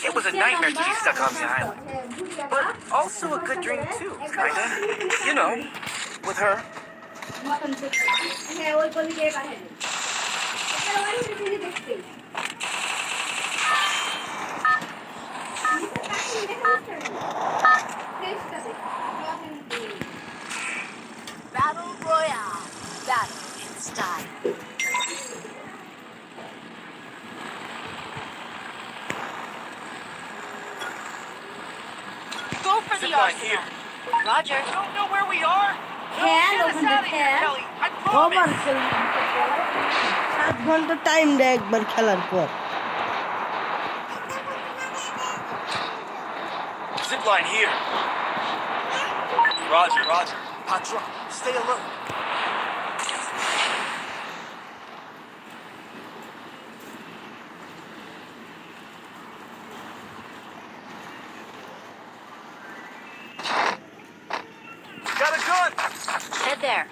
It was a nightmare to be stuck on the island. But also a good dream too, kinda. You know, with her. Battle Royale. Battle in style. Go for the Zipline arsenal. here. Roger. Don't know where we are? Hell, Get us open the out of here, hell. Kelly. I কবার promise. খেলবো 7 ঘন্টা time দেয় একবার খেলার পর Zipline here. Roger, Roger. Patron, stay alert. Got a gun! Head there.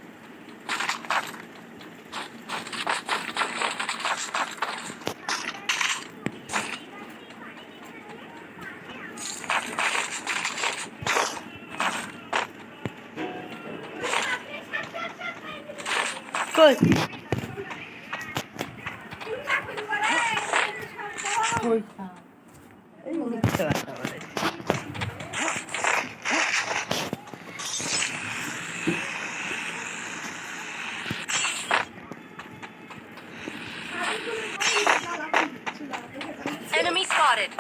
কই কইছা এই মিথ্যা কথা বলে Enemy spotted.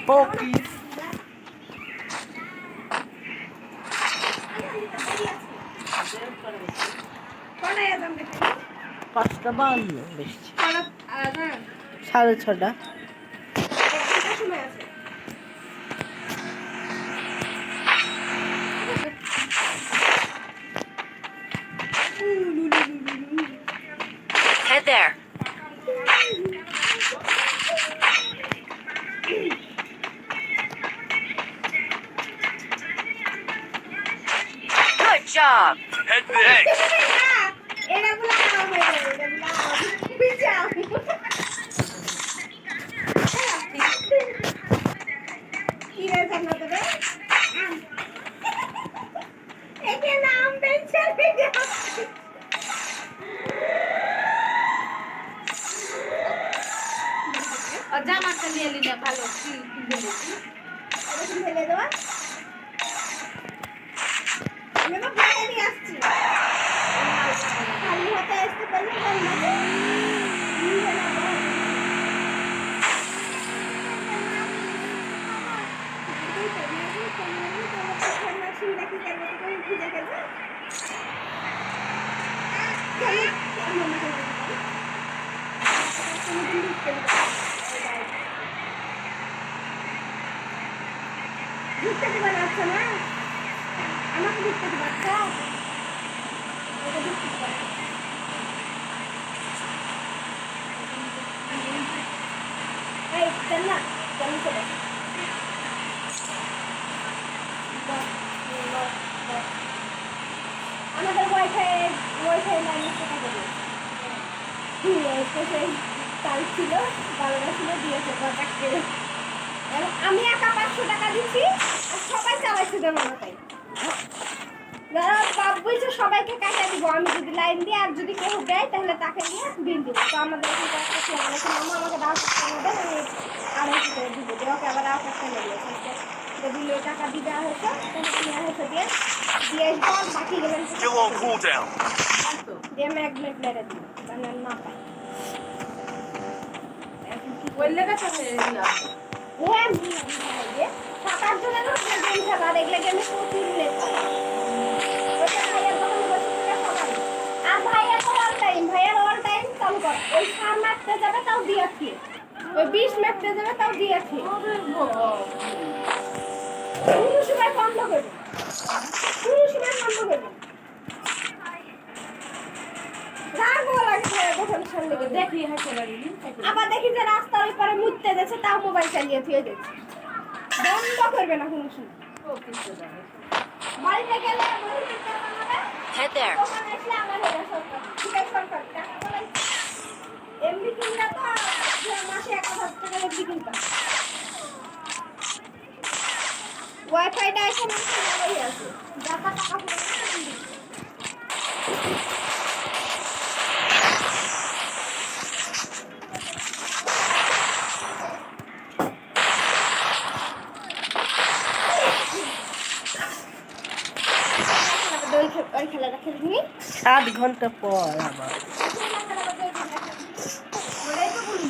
পকি পাঁচটা বান্ন বেশি 6:30 Head there. Good job. Head next. জামাটা নিয়ে নিলে ভালো ফেলে দেওয়া আমি তো ফেলে নিয়ে আসছি খালি হাতে আসতে পারলে ঢুকতে দিবা না আচ্ছা না আমাকে ঢুকতে দিবা আচ্ছা এই চল না চল চলে আমাদের ওয়াইফাই লাইনের টাকা দেবে সেই তার ছিল বারোটা ছিল দিয়েছে টাকা আমি একা 500 টাকা দিচ্ছি আর সবাই চালাইছে দেওয়াটাই যারা বাপ বলছে সবাইকে কাটা দিব আমি যদি লাইন দিই আর যদি কেউ দেয় তাহলে তাকে নিয়ে বিল দিব তো আমাদের এখানে একটা ছিল মামা আমাকে 10 টাকা দেন আমি 250 করে দিব ওকে আবার 1000 টাকা দিয়েছে যদি টাকা দিয়ে দেওয়া হয়েছে তাহলে নেওয়া হয়েছে দিয়ে আসবো বাকি গেলেন Still on cooldown. দিয়ে ম্যাগনেট মেরে দিব মানে না পাই ওই লেগে থাকে টাকার জন্য গেম খেলা দেখলে গেমে প্রচুর লেগে আর ভাইয়া তো অল টাইম চালু কর ওই 3 মারতে যাবে তাও দিয়েছি ওই 20 মারতে যাবে তাও দিয়েছি পুরো সময় বন্ধ করবে রাগ লাগছে দোকানের সামনে গিয়ে দেখি হাসে বাড়ি আবার দেখি যে রাস্তার ওই পারে মুততে যাচ্ছে, তাও মোবাইল চালিয়ে থুয়ে যাচ্ছে। বন্ধ করবে না কোনো সময়। ও কিছু জানে বাড়িতে গেলে মহিলার টাকা মানে Head there. দোকানে আসলে আমার হেরা সরকার। ঠিক আছে সরকার, টাকা বলাই এমবি কিনলে তো মাসে 1000 টাকা এমবি কিনতাম। ওয়াইফাইটা এখন ভালোই আছে, যা টাকা পুরো এমবি। ওই খেলাটা খেলবি 7 ঘন্টা পর আবার ওটাই তো বলি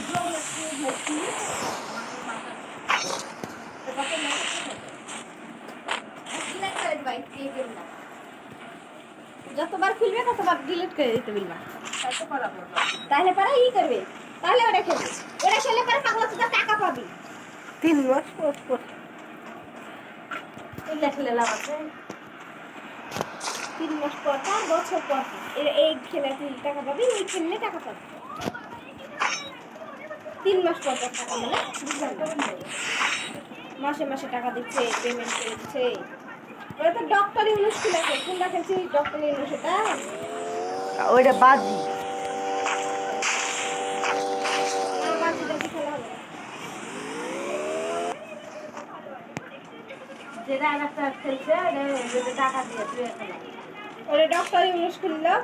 যতবার খুলবে ততবার ডিলিট করে দিতে বলবা, কত করা পড়লো তাহলে পরে ই করবে, তাহলে ওটা খেলবে। ওটা খেলে পরে পাগলা চোদা টাকা পাবি। 3 মাস পর পর এগুলা খেলে লাভ আছে 3 মাস পর 4 বছর পর এই খেলে তুই টাকা পাবি, ওই খেললে টাকা পাবি। 3 মাস পর পর টাকা মানে বুঝলাম না। মাসে মাসে টাকা দিচ্ছে, পেমেন্ট করছে। ওরা তো ডক্টরি ইউনিট খুলেছে, কোনটা খেলছি ডক্টরি ইউনিট, সেটা ওইটা বাজি আমার বাচ্চাদেরকে খেলা হবে। যেটা আরেকটা খেলছে যেটা টাকা দিয়ে তুই খেলা ওরা ডক্টর ইউনিট খুললো।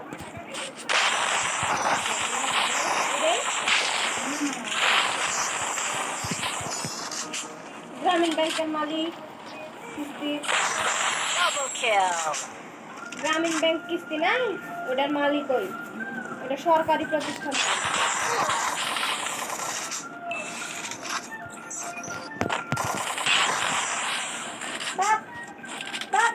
গ্রামীণ ব্যাংকের মালিক কিস্তি, Double kill. গ্রামীণ ব্যাংক কিস্তি নাই, ওটার মালিক ওই, ওটা সরকারি প্রতিষ্ঠান। বাপ, বাপ।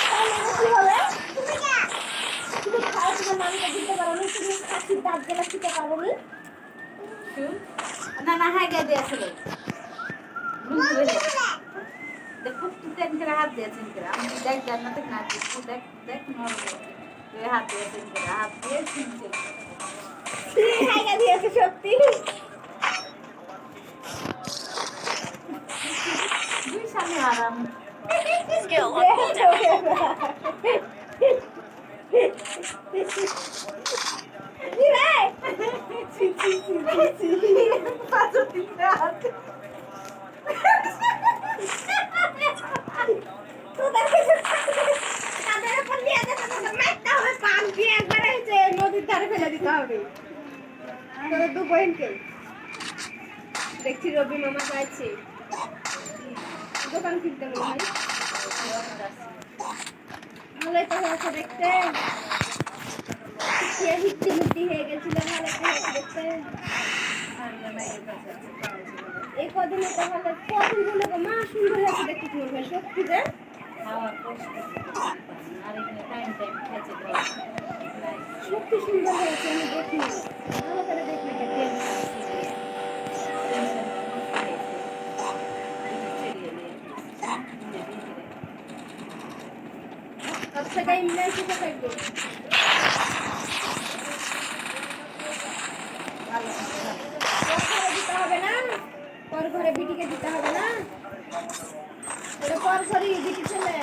তাহলে কি হবে? তুমি খাও, তোমার মামিকে দিতে পারো নি, তুমি খাসির দাঁত গেলা খেতে পারো নি। না না হ্যাঁ গে দিয়েছিল দেখো তুই তেন করে হাত দিয়েছেন করে আমি দেখ জান্নাতে না তুই দেখ দেখ নরম তুই হাত দিয়েছেন করে হাত দিয়ে ছিনছে তুমি খাইয়া দিয়েছো সত্যি। দুই সামনে আরাম Skill on cooldown. কি রে? পাঁচো তিনটা হাত তোদের কিছু তাদের উপর নিয়ে যেতে তোদের মারতে হবে, পান দিয়ে একবারে যে নদীর ধারে ফেলে দিতে হবে। তোদের 2 পয়েন্টকে দেখছি রবি মামা যাচ্ছে দোকান কিনতে মনে হয়। ভালোই তো হয়েছে দেখতে, হিট্টি মিট্টি হয়ে গেছিল, ভালো তো হয়েছে দেখতে। এই কদিনে তো ভালো, কদিনগুলো তো মা সুন্দর হয়েছে দেখতে, মনে হয় সত্যি যে খাওয়া কষ্ট আর এখানে টাইম টাইম খেয়েছে সত্যি সুন্দর হয়েছে। আমি দেখি ভালো করে দেখি সব থেকে ইংল্যান্ড শিখে থাকবে। দিতে হবে না, পর ঘরে বিটিকে দিতে হবে না, ওটা পর ঘরে বিটি ছেলে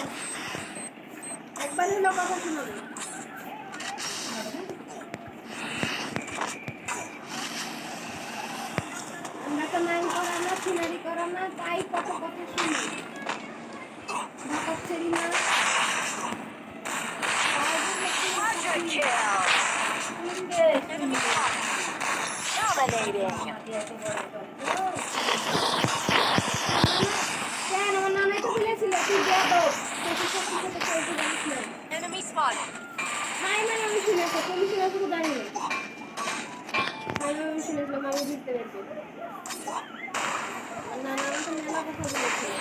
একবার হলো কথা শুনবে। আমরা তো মান করা না, সিনারি করা না, তাই কত কথা শুনি ঢাকার ছেড়ি না। Quadra kill. Enemy spotted. Dominating. কেন আমার নানাই তো বলেছিল তুই দেবো Enemy spotted. হাই মানে আমি শুনেছি, তুমি শুনেছো তো জানি না। হাই মানে আমি শুনেছিলাম, আমি বুঝতে পেরেছি। নানা আমাকে মেলা কথা বলেছিল।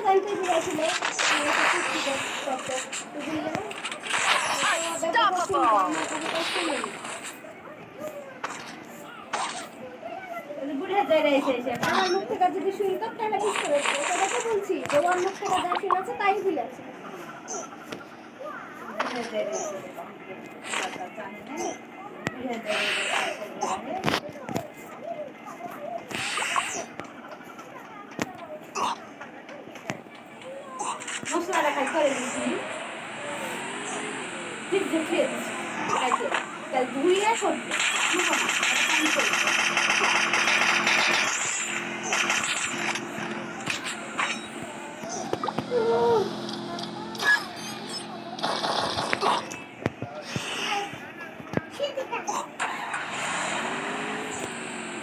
জানতে পেরেছিল বুড়ে যায় এসে আমার মুখ থেকে যদি শুনতো তাহলে বুঝতে পারতো। সেটা তো বলছি যে ওর মুখ থেকে যা শুনেছে তাই ভুলেছে। মশলাটা খাই করে দিচ্ছি ঠিক যে খেয়ে দিচ্ছি খাইতে তাহলে ধুইয়া করবে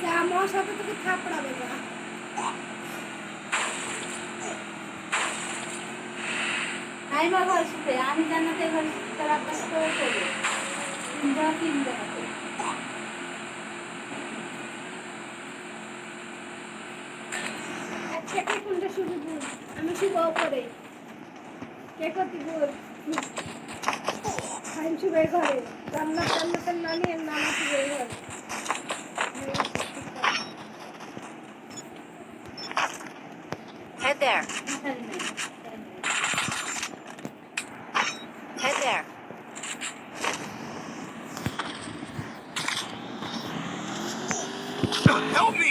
যে আমার সাথে তোকে থাপড়াবে না। আমি বা ঘর শুতে আমি জানাতে ঘর শুতে রাখতে করবে তিন জায়গাতে আচ্ছা কে কোনটা শুরু বল, আমি শুভ করে কে করতে বল। আমি শুভের ঘরে জান্নাতের নানি এর নাম শুভের ঘরে। Head there. Head there. Help me!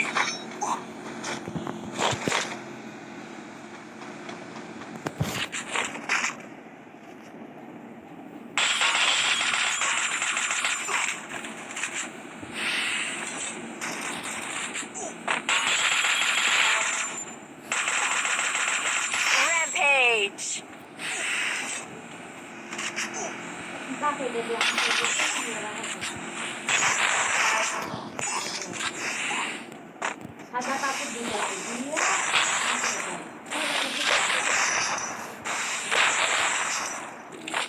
Rampage. সাদা কাপড় দিয়ে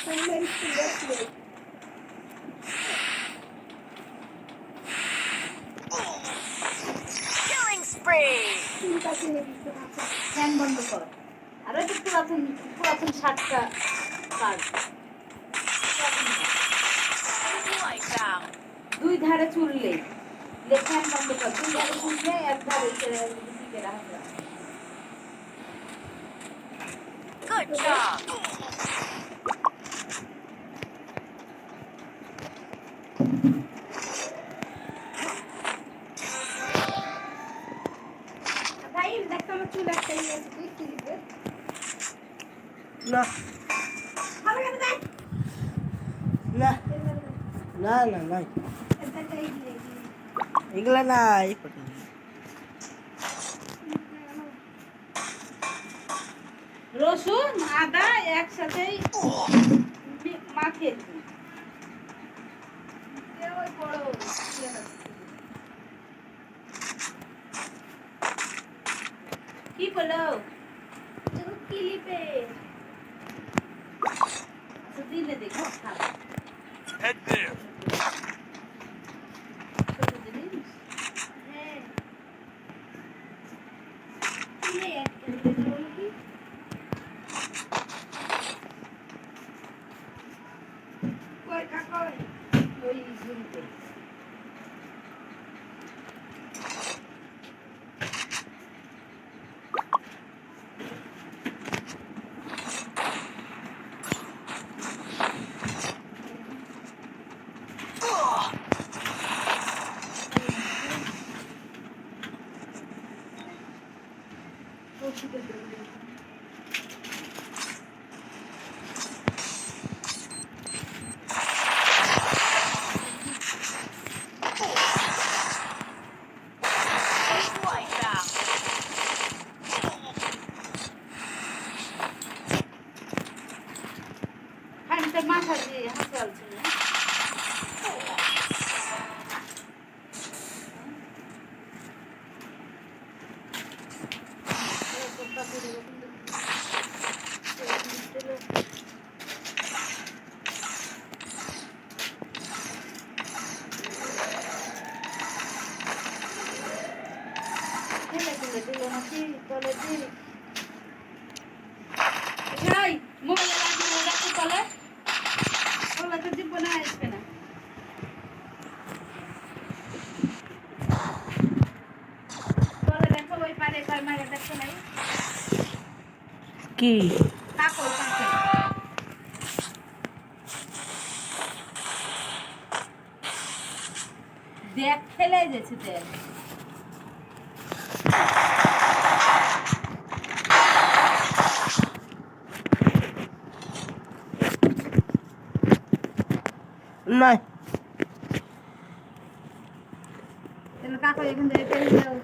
সামনের স্কুলে ছিল। Killing spree. চিন্তা কিনে দিতে আছে। ফ্যান বন্ধ কর আর একটু পুরাতন শার্টটা কাজ Like that. দুই ধারে চুললে ফ্যান বন্ধ কর দুই ধারে চুললে এক ধারে দিকে রাখা Good job. ভাই দেখ আমার চুল একটা নিয়ে আসি তুই ক্লিপে। না ভালো করে দেখ। না না না নাই এটা এই দিয়ে এগুলা নাই রসুন আদা একসাথেই মাখিয়ে দিবি ওই বড় কি বলো ক্লিপে দিলে দেখো Head there. ছোট জিনিস হ্যাঁ কিনে একটা দিলাম কি কই কাকই ওই ঝুলতে Like that. খানিকটা মাথা দিয়ে হাতে আলছি না দিল নাকি তলে দি এই মোবাইলে লাগিয়ে রাখতে তলে তলে তো দিব না আসবে না কারে কয় মারে দেখছো নাই কি কাকল দেখ ফেলে গেছে দেখ নাই তাহলে কাকল এখান থেকে ফেলে দাও